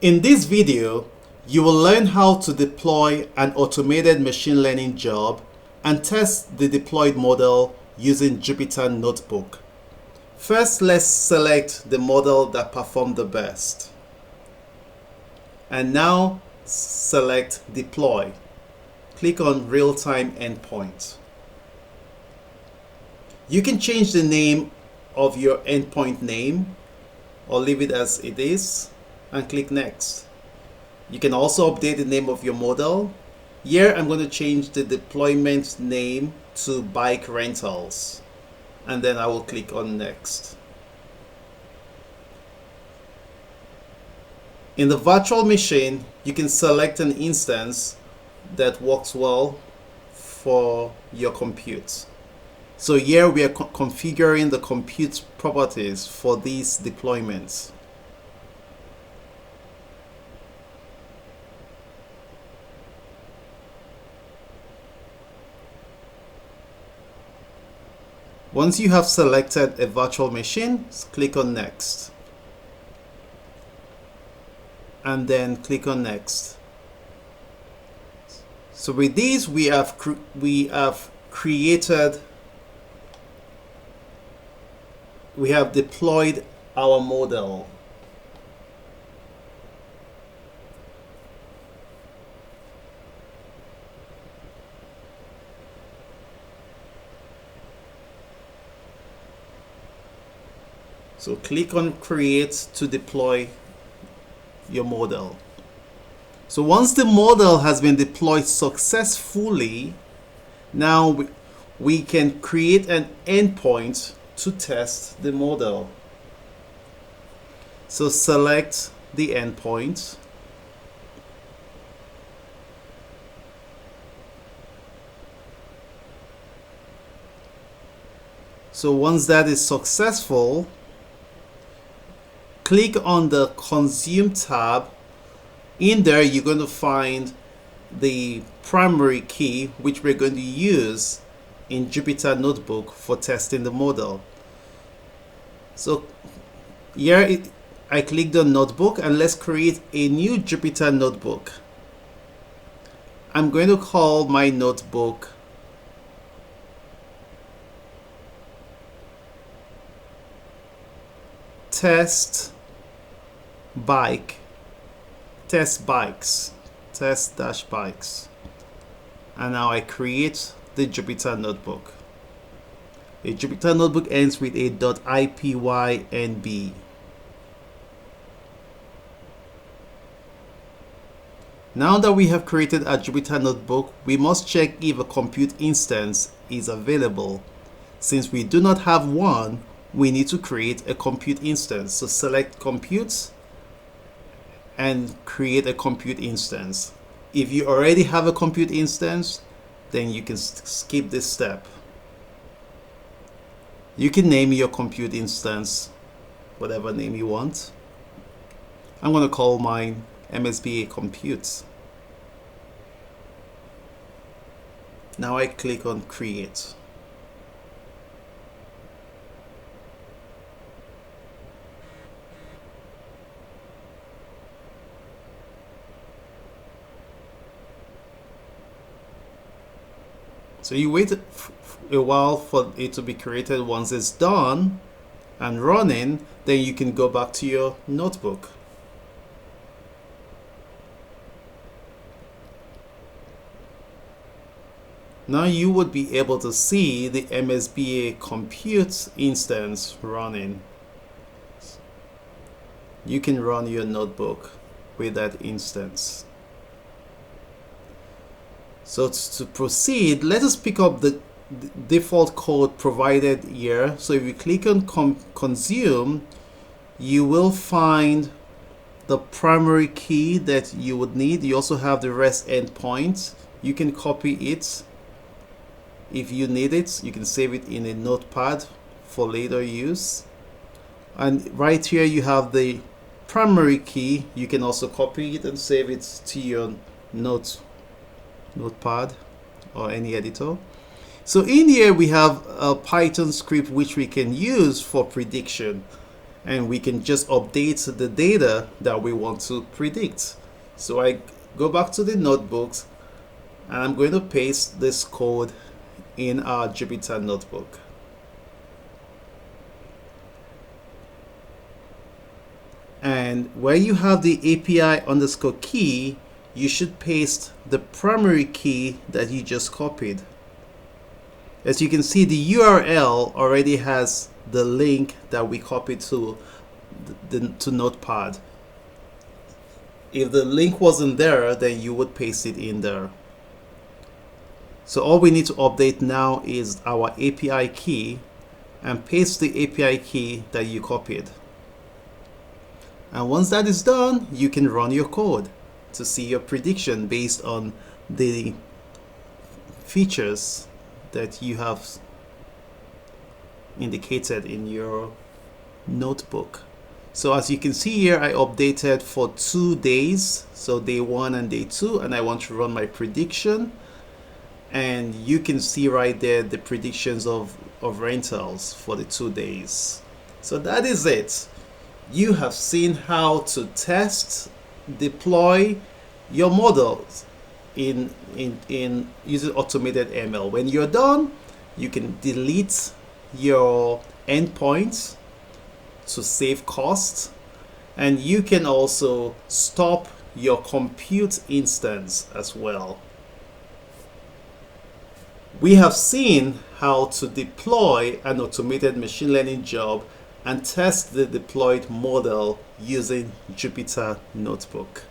In this video, you will learn how to deploy an automated machine learning job and test the deployed model using Jupyter Notebook. First, let's select the model that performed the best. And now select Deploy. Click on Real-Time Endpoint. You can change the name of your endpoint name or leave it as it is and click Next. You can also update the name of your model. Here I'm going to change the deployment name to Bike Rentals and then I will click on Next. In the virtual machine, you can select an instance that works well for your compute. So here we are configuring the compute properties for these deployments. Once you have selected a virtual machine, click on Next. And then click on Next. So with these, we have deployed our model. So click on Create to deploy your model. So once the model has been deployed successfully, now we can create an endpoint to test the model. So select the endpoint. So once that is successful, click on the Consume tab. In there, you're going to find the primary key, which we're going to use in Jupyter Notebook for testing the model. So here I clicked on Notebook, and let's create a new Jupyter Notebook. I'm going to call my notebook Test Bikes, test-bikes. And now I create the Jupyter Notebook. A Jupyter Notebook ends with a .ipynb. Now that we have created a Jupyter Notebook, we must check if a compute instance is available. Since we do not have one, we need to create a compute instance. So select Compute and create a compute instance. If you already have a compute instance, then you can skip this step. You can name your compute instance whatever name you want. I'm going to call mine MSBA Compute. Now I click on Create. So you wait a while for it to be created. Once it's done and running, then you can go back to your notebook. Now you would be able to see the MSBA Compute instance running. You can run your notebook with that instance. So to proceed, let us pick up the default code provided here. So if you click on Consume, you will find the primary key that you would need. You also have the REST endpoint. You can copy it if you need it. You can save it in a notepad for later use. And right here you have the primary key. You can also copy it and save it to your notepad or any editor. So in here we have a Python script which we can use for prediction. and we can just update the data that we want to predict. So I go back to the notebooks, and I'm going to paste this code in our Jupyter notebook. And where you have the API underscore key, you should paste the primary key that you just copied. As you can see, the URL already has the link that we copied to Notepad. If the link wasn't there, then you would paste it in there. So all we need to update now is our API key and paste the API key that you copied. And once that is done, you can run your code to see your prediction based on the features that you have indicated in your notebook. So as you can see here, I updated for 2 days, so day 1 and day 2, and I want to run my prediction. And you can see right there the predictions of rentals for the 2 days. So that is it. You have seen how to test, deploy your models in using automated ML. When you're done, you can delete your endpoints to save costs, and you can also stop your compute instance as well. We have seen how to deploy an automated machine learning job and test the deployed model using Jupyter Notebook.